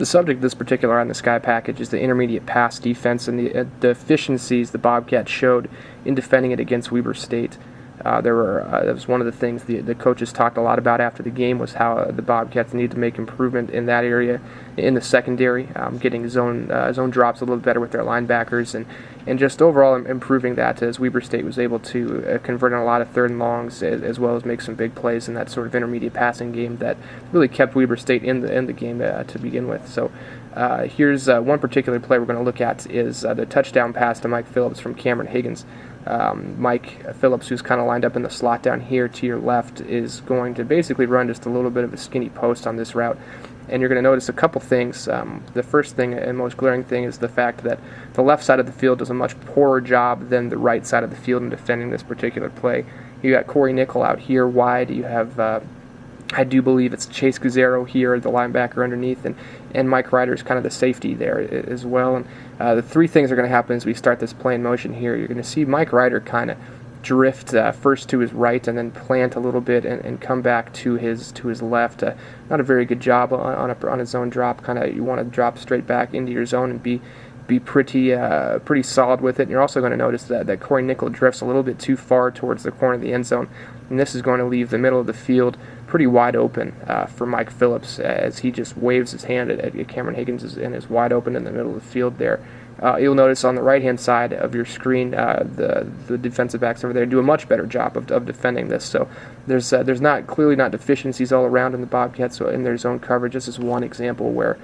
The subject of this particular on the Sky package is the intermediate pass defense and the deficiencies the Bobcats showed in defending it against Weber State. That was one of the things the coaches talked a lot about after the game, was how the Bobcats need to make improvement in that area in the secondary, getting zone drops a little bit better with their linebackers, and just overall improving that, as Weber State was able to convert on a lot of third and longs, as well as make some big plays in that sort of intermediate passing game that really kept Weber State in the game to begin with. So here's one particular play we're going to look at is the touchdown pass to Mike Phillips from Cameron Higgins. Mike Phillips, who's kind of lined up in the slot down here to your left, is going to basically run just a little bit of a skinny post on this route. And you're going to notice a couple things. The first thing and most glaring thing is the fact that the left side of the field does a much poorer job than the right side of the field in defending this particular play. You got Corey Nickel out here wide. You have I do believe it's Chase Guzzaro here, the linebacker underneath, and Mike Ryder is kind of the safety there as well. And the three things are going to happen as we start this play in motion here. You're going to see Mike Ryder kind of drift first to his right and then plant a little bit and come back to his left. Not a very good job on a zone drop. Kind of you want to drop straight back into your zone and be pretty solid with it. And you're also going to notice that Corey Nickel drifts a little bit too far towards the corner of the end zone, and this is going to leave the middle of the field pretty wide open for Mike Phillips, as he just waves his hand at Cameron Higgins and is wide open in the middle of the field there. You'll notice on the right-hand side of your screen, the defensive backs over there do a much better job of defending this. So there's clearly not deficiencies all around in the Bobcats in their zone coverage. This is one example where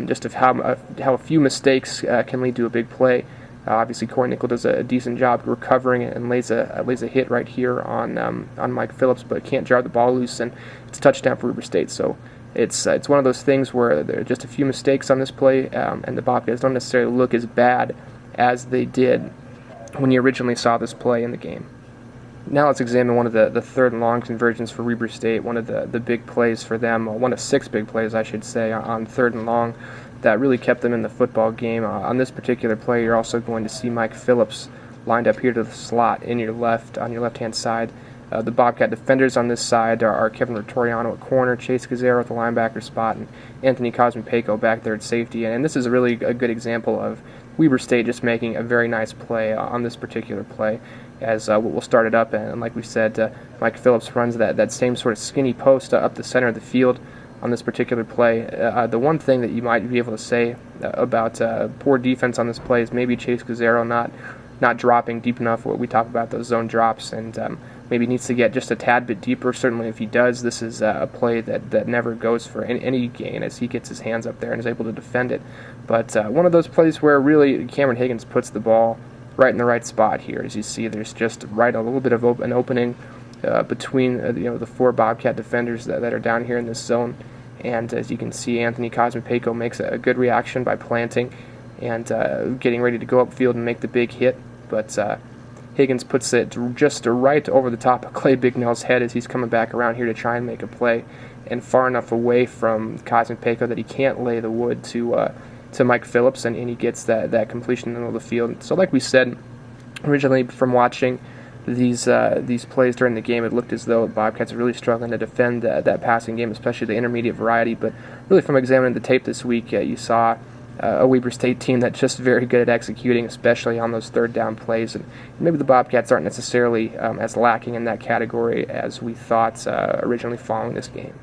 just of how a few mistakes can lead to a big play. Obviously, Corey Nickel does a decent job recovering and lays a hit right here on Mike Phillips, but can't jar the ball loose, and it's a touchdown for Weber State. So it's one of those things where there are just a few mistakes on this play, and the Bobcats don't necessarily look as bad as they did when you originally saw this play in the game. Now let's examine one of the third and long conversions for Weber State, one of the big plays for them, one of 6 big plays, I should say, on third and long that really kept them in the football game. On this particular play, you're also going to see Mike Phillips lined up here to the slot on your left-hand side. The Bobcat defenders on this side are Kevin Retoriano at corner, Chase Guzzaro at the linebacker spot, and Anthony Cosme-Peko back there at safety. And this is really a good example of Weber State just making a very nice play on this particular play, as we'll start it up. And like we said, Mike Phillips runs that same sort of skinny post up the center of the field on this particular play. The one thing that you might be able to say about poor defense on this play is maybe Chase Guzzaro not dropping deep enough. We talk about those zone drops, and maybe needs to get just a tad bit deeper. Certainly if he does, this is a play that never goes for any gain, as he gets his hands up there and is able to defend it. But one of those plays where really Cameron Higgins puts the ball right in the right spot here. As you see, there's just a little bit of an opening between the 4 Bobcat defenders that are down here in this zone. And as you can see, Anthony Cosme-Peko makes a good reaction by planting and getting ready to go upfield and make the big hit. But Higgins puts it just right over the top of Clay Bignell's head as he's coming back around here to try and make a play, and far enough away from Cosme-Peko that he can't lay the wood to Mike Phillips, and he gets that completion in the middle of the field. So like we said originally from watching these plays during the game, it looked as though the Bobcats are really struggling to defend that passing game, especially the intermediate variety. But really from examining the tape this week, you saw a Weber State team that's just very good at executing, especially on those third down plays. And maybe the Bobcats aren't necessarily as lacking in that category as we thought originally following this game.